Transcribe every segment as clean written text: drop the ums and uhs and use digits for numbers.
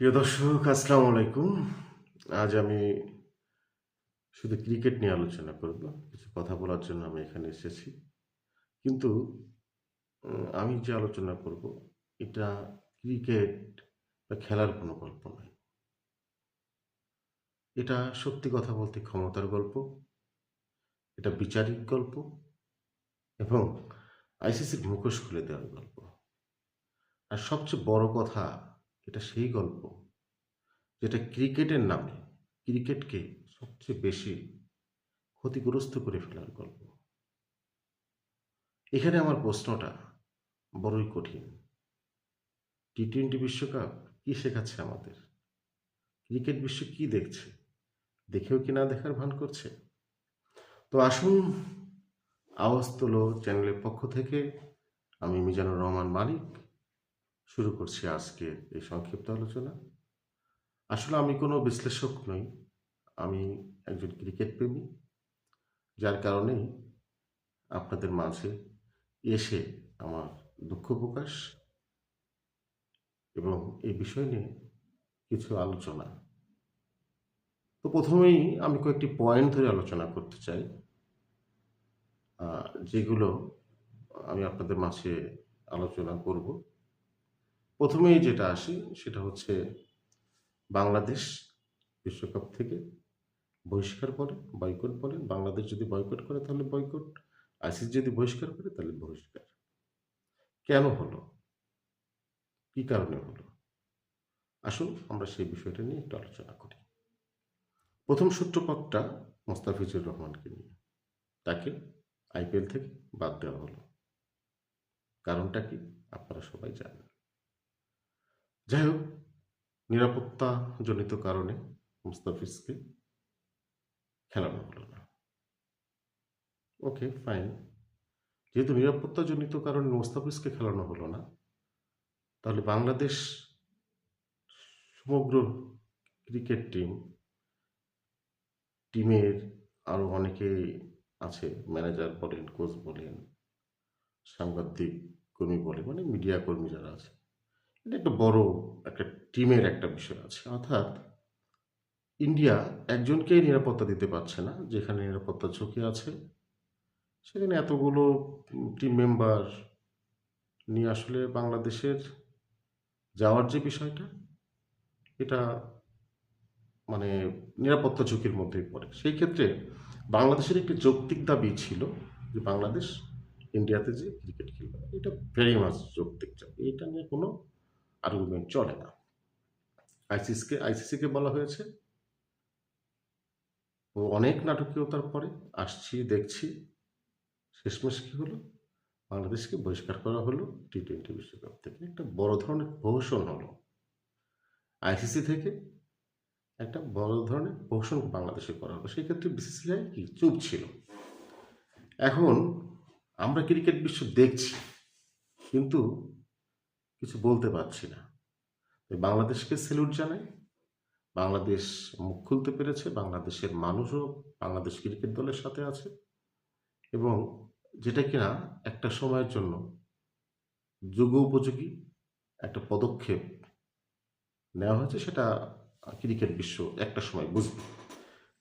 প্রিয় দর্শক, আসসালামু আলাইকুম। আজ আমি শুধু ক্রিকেট নিয়ে আলোচনা করব। কিছু কথা বলার জন্য আমি এখানে এসেছি। কিন্তু আমি যে আলোচনা করব এটা ক্রিকেট বা খেলার কোনো গল্প নয়। এটা সত্যি কথা বলতে ক্ষমতার গল্প, এটা বিচারিক গল্প এবং আইসিসির মুখোশ খুলে দেওয়ার গল্প। আর সবচেয়ে বড় কথা, এটা সেই গল্প যেটা ক্রিকেটের নামে ক্রিকেটকে সবচেয়ে বেশি ক্ষতিগ্রস্ত করে ফেলার গল্প। এখানে আমার প্রশ্নটা বড়ই কঠিন। টি-20 বিশ্বকাপ কি শেখাচ্ছে আমাদের? ক্রিকেট বিশ্ব কি দেখছে? দেখেও কি না দেখার ভান করছে? তো আসুন, আওয়াজ তোলো চ্যানেলের পক্ষ থেকে আমি মিজানুর রহমান মানিক শুরু করছি আজকের এই সংক্ষিপ্ত আলোচনা। আসলে আমি কোনো বিশ্লেষক নই। আমি একজন ক্রিকেট প্রেমী। যার কারণেই আপনাদের মাঝে এসে আমার দুঃখ প্রকাশ এবং এই বিষয় নিয়ে কিছু আলোচনা। তো প্রথমেই আমি কয়েকটি পয়েন্ট ধরে আলোচনা করতে চাই, যেগুলো আমি আপনাদের মাঝে আলোচনা করব। প্রথমেই যেটা আসি সেটা হচ্ছে বাংলাদেশ বিশ্বকাপ থেকে বহিষ্কার করে, বয়কট বলেন। বাংলাদেশ যদি বয়কট করে তাহলে বয়কট, আইসিসি যদি বহিষ্কার করে তাহলে বহিষ্কার। কেন হলো? কি কারণে হলো? আসুন আমরা সেই বিষয়টা নিয়ে একটু আলোচনা করি। প্রথম সূত্রপাতটা মোস্তাফিজুর রহমানকে নিয়ে। তাকে আইপিএল থেকে বাদ দেওয়া হলো। কারণটা কি আপনারা সবাই জানেন। যাই হোক, নিরাপত্তাজনিত কারণে মুস্তাফিজকে খেলানো হলো না। ওকে, ফাইন। যেহেতু নিরাপত্তাজনিত কারণে মুস্তাফিজকে খেলানো হলো না, তাহলে বাংলাদেশ সমগ্র ক্রিকেট টিমের আরও অনেকেই আছে, ম্যানেজার বলেন, কোচ বলেন, সাংবাদিক কর্মী বলেন, মানে মিডিয়া কর্মী যারা আছে, এটা একটা বড় একটা টিমের একটা বিষয় আছে। অর্থাৎ ইন্ডিয়া একজনকেই নিরাপত্তা দিতে পারছে না। যেখানে নিরাপত্তা ঝুঁকি আছে সেখানে এতগুলো টিম মেম্বার নিয়ে আসলে বাংলাদেশের যাওয়ার যে বিষয়টা, এটা মানে নিরাপত্তা ঝুঁকির মধ্যেই পড়ে। সেই ক্ষেত্রে বাংলাদেশের একটি যৌক্তিক দাবি ছিল যে বাংলাদেশ ইন্ডিয়াতে যে ক্রিকেট খেলবে, এটা ভেরি মাচ যৌক্তিক দাবি। এটা নিয়ে কোনো আর্গুমেন্ট চলে না। আইসিসিকে বলা হয়েছে, ও অনেক নাটকীয়তার পরে আসছি, দেখছি, শেষমেশ কি হলো? বাংলাদেশকে বহিষ্কার করা হলো টি-20 বিশ্বকাপ থেকে। একটা বড় ধরনের প্রহসন হলো। আইসিসি থেকে একটা বড় ধরনের প্রহসন বাংলাদেশে করা হলো। সেই ক্ষেত্রে বিসিসিআই কি চুপ ছিল। এখন আমরা ক্রিকেট বিশ্ব দেখছি, কিন্তু কিছু বলতে পারছি না। বাংলাদেশকে স্যালুট জানাই। বাংলাদেশ মুখ খুলতে পেরেছে। বাংলাদেশের মানুষও বাংলাদেশ ক্রিকেট দলের সাথে আছে এবং যেটা কিনা একটা সময়ের জন্য যুগোপযোগী একটা পদক্ষেপ নেওয়া হয়েছে, সেটা ক্রিকেট বিশ্ব একটা সময় বুঝবে।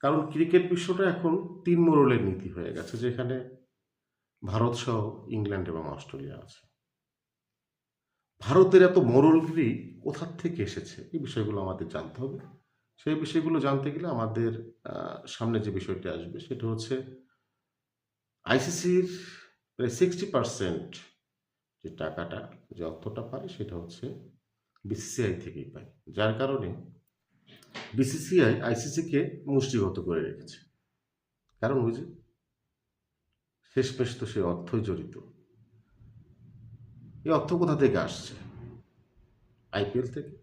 কারণ ক্রিকেট বিশ্বটা এখন তিন মোড়লের নীতি হয়ে গেছে, যেখানে ভারত সহ ইংল্যান্ড এবং অস্ট্রেলিয়া আছে। ভারতের এত মোড়লগিরি কোথার থেকে এসেছে, এই বিষয়গুলো আমাদের জানতে হবে। সেই বিষয়গুলো জানতে গেলে আমাদের সামনে যে বিষয়টি আসবে সেটা হচ্ছে আইসিসির প্রায় 60% যে টাকাটা, যে অর্থটা পায় সেটা হচ্ছে বিসিসিআই থেকেই পায়। যার কারণে বিসিসিআই আইসিসিকে মুষ্টিগত করে রেখেছে। কারণ ওই যে শেষমেশ তো সে অর্থই জড়িত। এই অর্থ কোথা থেকে আসছে? আইপিএল থেকে।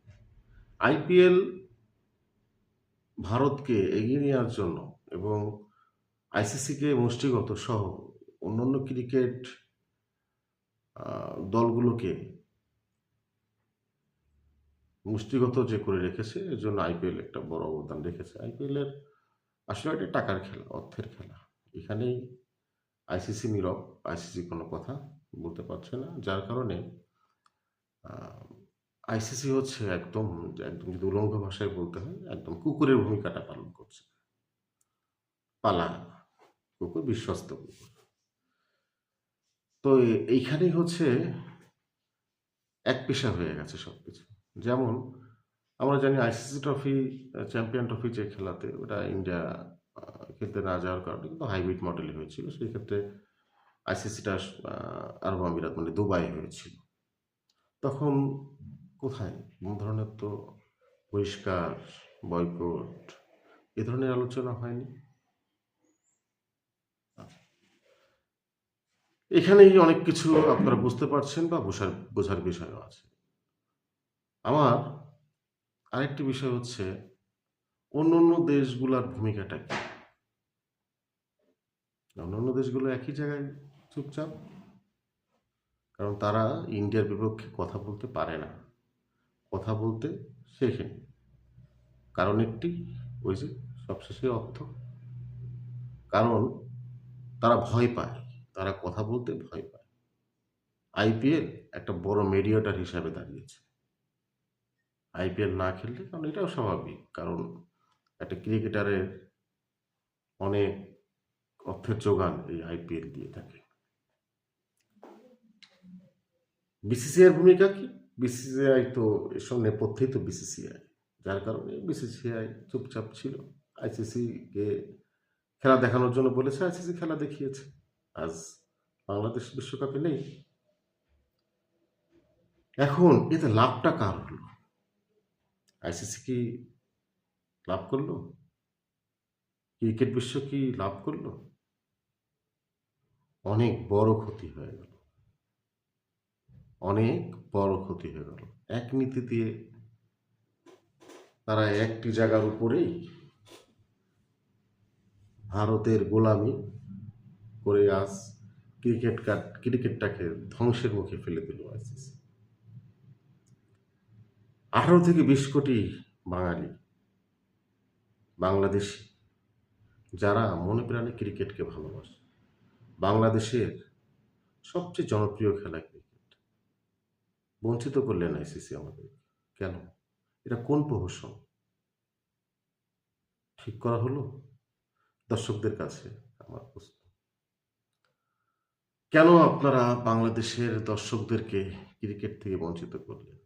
আইপিএল ভারতকে এগিয়ে নেওয়ার জন্য এবং আইসিসিকে মুষ্টিগত সহ অন্যান্য ক্রিকেট দলগুলোকে মুষ্টিগত যে করে রেখেছে, এর জন্য আইপিএল একটা বড় অবদান রেখেছে। আইপিএলের আসলে এটা টাকার খেলা, অর্থের খেলা। এখানেই আইসিসি নীরব। আইসিসি কোনো কথা বলতে পারছে না। যার কারণে আইসিসি হচ্ছে একদম, একদম যদি উলঙ্গ ভাষায় বলতে হয়, একদম কুকুরের ভূমিকাটা পালন করছে। পালা কুকুর, বিশ্বস্ত কুকুর। তো এইখানেই হচ্ছে একপেশা হয়ে গেছে সবকিছু। যেমন আমরা জানি আইসিসি ট্রফি, চ্যাম্পিয়ন ট্রফি যে খেলাতে ওটা ইন্ডিয়া আ খেলতে না যাওয়ার কারণে কিন্তু হাইব্রিড মডেলে হয়েছিল। সেই ক্ষেত্রে আইসিসিটা আরব আমিরাত মানে দুবাই হয়েছিল। তখন কোথায়? কোন ধরনের তো বহিষ্কার, বয়কট এ ধরনের আলোচনা হয়নি। এখানেই অনেক কিছু আপনারা বুঝতে পারছেন বা বোঝার বিষয়ও আছে। আমার আরেকটি বিষয় হচ্ছে অন্যান্য দেশগুলার ভূমিকাটা কি? অন্যান্য দেশগুলো একই জায়গায় চুপচাপ। কারণ তারা ইন্ডিয়ার বিপক্ষে কথা বলতে পারে না। কথা বলতে শেখেনি। কারণ একটি, ওই যে সবশেষে অর্থ। কারণ তারা ভয় পায়। তারা কথা বলতে ভয় পায়। আইপিএল একটা বড় মেডিয়েটর হিসাবে দাঁড়িয়েছে। আইপিএল না খেললে, কারণ এটাও স্বাভাবিক। কারণ একটা ক্রিকেটারের অনেক অর্থের যোগান এই আইপিএল দিয়ে থাকে। বিসিসিআইয়ের ভূমিকা কি? বিসিসিআই তো এসব নেপথ্যেই তো বিসিসিআই। যার কারণে বিসিসিআই চুপচাপ ছিল। আইসিসিকে খেলা দেখানোর জন্য বলেছে, আইসিসি খেলা দেখিয়েছে। আজ বাংলাদেশ বিশ্বকাপে নেই। এখন এতে লাভটা কার হলো? আইসিসি কি লাভ করলো? ক্রিকেট বিশ্ব কি লাভ করলো? অনেক বড় ক্ষতি হয়ে গেল। অনেক বড় ক্ষতি হয়ে গেল। এক নীতি দিয়ে তারা একটি জায়গার উপরেই ভারতের গোলামি করে আজ ক্রিকেটটাকে ধ্বংসের মুখে ফেলে দিল আইসিসি। 18 থেকে 20 কোটি বাঙালি, বাংলাদেশি, যারা মনে প্রাণে ক্রিকেটকে ভালোবাসে। বাংলাদেশের সবচেয়ে জনপ্রিয় খেলা ক্রিকেট। বঞ্চিত করলেন আইসিসি আমাদের। কেন? এটা কোন প্রহসন? ঠিক করা হলো? দর্শকদের কাছে আমার প্রশ্ন। কেন আপনারা বাংলাদেশের দর্শকদেরকে ক্রিকেট থেকে বঞ্চিত করলেন?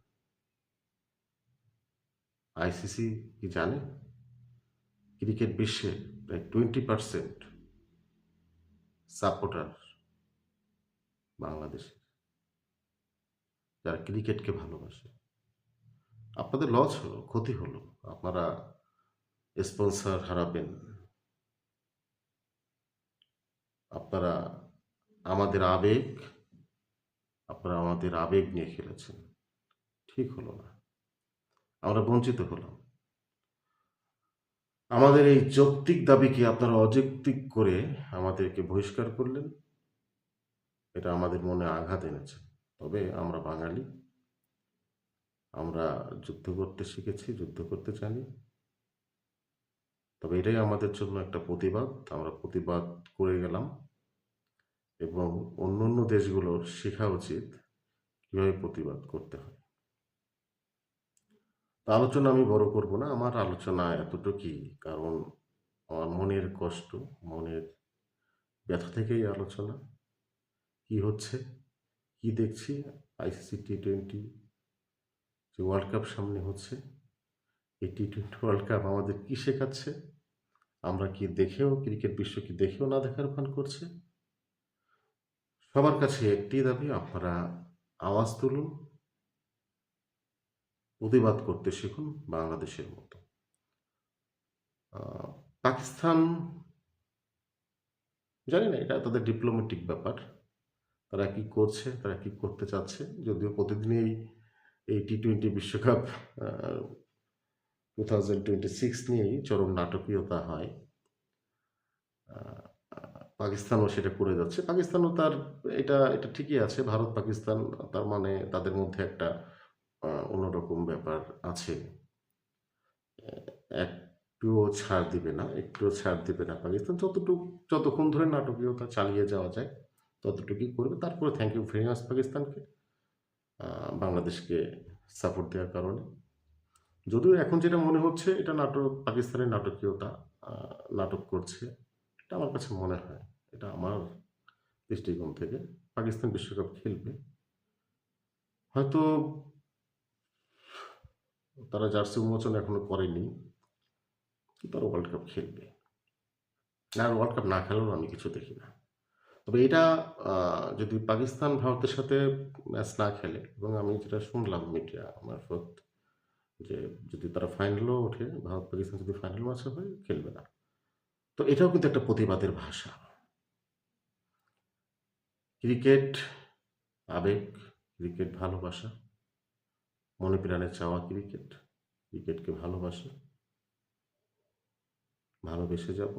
আইসিসি কি জানে ক্রিকেট বিশ্বে প্রায় 20% সাপোর্টার বাংলাদেশের, যারা ক্রিকেটকে ভালোবাসে? আপনাদের লস হলো, ক্ষতি হলো। আপনারা স্পন্সর হারাবেন। আপনারা আমাদের আবেগ, আপনারা আমাদের আবেগ নিয়ে খেলেছেন। ঠিক হলো না। আমরা বঞ্চিত হলাম। আমাদের এই যৌক্তিক দাবিকে আপনারা অযৌক্তিক করে আমাদেরকে বহিষ্কার করলেন। এটা আমাদের মনে আঘাত এনেছে। তবে আমরা বাঙালি, আমরা যুদ্ধ করতে শিখেছি, যুদ্ধ করতে জানি। তবে এটাই আমাদের জন্য একটা প্রতিবাদ। আমরা প্রতিবাদ করে গেলাম এবং অন্যান্য দেশগুলোর শেখা উচিত কিভাবে প্রতিবাদ করতে হয়। তো আলোচনা আমি বড় করব না। আমার আলোচনা এতটুকুই। কারণ আমার মনের কষ্ট, মনের ব্যথা থেকেই আলোচনা। কি হচ্ছে, কি দেখছি, আইসিসি টি-20 যে ওয়ার্ল্ড কাপ সামনে হচ্ছে, এই টি-20 ওয়ার্ল্ড কাপ আমাদের কি শেখাচ্ছে? আমরা কি দেখেও, ক্রিকেট বিশ্ব কি দেখেও না দেখার ভান করছে? সবার কাছে একটি দাবি, আপনারা আওয়াজ তুলুন, প্রতিবাদ করতে শিখুন বাংলাদেশের মতো। পাকিস্তান, জানি না, এটা তাদের ডিপ্লোম্যাটিক ব্যাপার। তারা কি করছে, তারা কি করতে চাচ্ছে। যদিও প্রতিদিনই এই টি-20 বিশ্বকাপ 2026 নিয়েই চরম নাটকীয়তা হয়। পাকিস্তানও সেটা করে যাচ্ছে। পাকিস্তানও তার এটা এটা ঠিকই আছে। ভারত পাকিস্তান, তার মানে তাদের মধ্যে একটা অন্যরকম ব্যাপার আছে। একটুও ছাড় দিবে না, একটুও ছাড় দিবে না পাকিস্তান। যতক্ষণ ধরে নাটকীয়তা চালিয়ে যাওয়া যায় ততটুকুই করবে। তারপরে থ্যাংক ইউ ভেরি মাচ পাকিস্তানকে। বাংলাদেশকে সাপোর্ট দেওয়ার কারণে। যদিও এখন যেটা মনে হচ্ছে এটা নাটক, পাকিস্তানের নাটকীয়তা, নাটক করছে। এটা আমার কাছে মনে হয়। এটা আমার দৃষ্টিকোণ থেকে। পাকিস্তান বিশ্বকাপ খেলবে। হয়তো তারা জার্সি উন্মোচন এখনো করেনি। তারা ওয়ার্ল্ড কাপ খেলবে। আর ওয়ার্ল্ড কাপ না খেলেও আমি কিছু দেখি না। তবে এটা যদি পাকিস্তান ভারতের সাথে ম্যাচ না খেলে, এবং আমি যেটা শুনলাম মিডিয়া মারফত, যে যদি তারা ফাইনালেও ওঠে, ভারত পাকিস্তান যদি ফাইনাল ম্যাচে হয়, খেলবে না। তো এটাও কিন্তু একটা প্রতিবাদের ভাষা। ক্রিকেট আবেগ, ক্রিকেট ভালোবাসা, মনে প্রাণে চাওয়া ক্রিকেট, ক্রিকেটকে ভালোবাসি, ভালোবেসে যাব।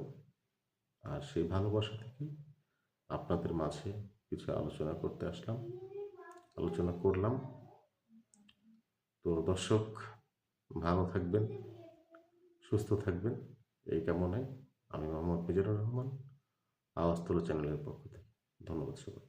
আর সেই ভালোবাসা থেকে আপনাদের মাঝে কিছু আলোচনা করতে আসলাম, আলোচনা করলাম। তো দর্শক, ভালো থাকবেন, সুস্থ থাকবেন, এই কামনায় আমি মোহাম্মদ মিজানুর রহমান, আওয়াজ তোলো চ্যানেলের পক্ষ থেকে ধন্যবাদ সবাই।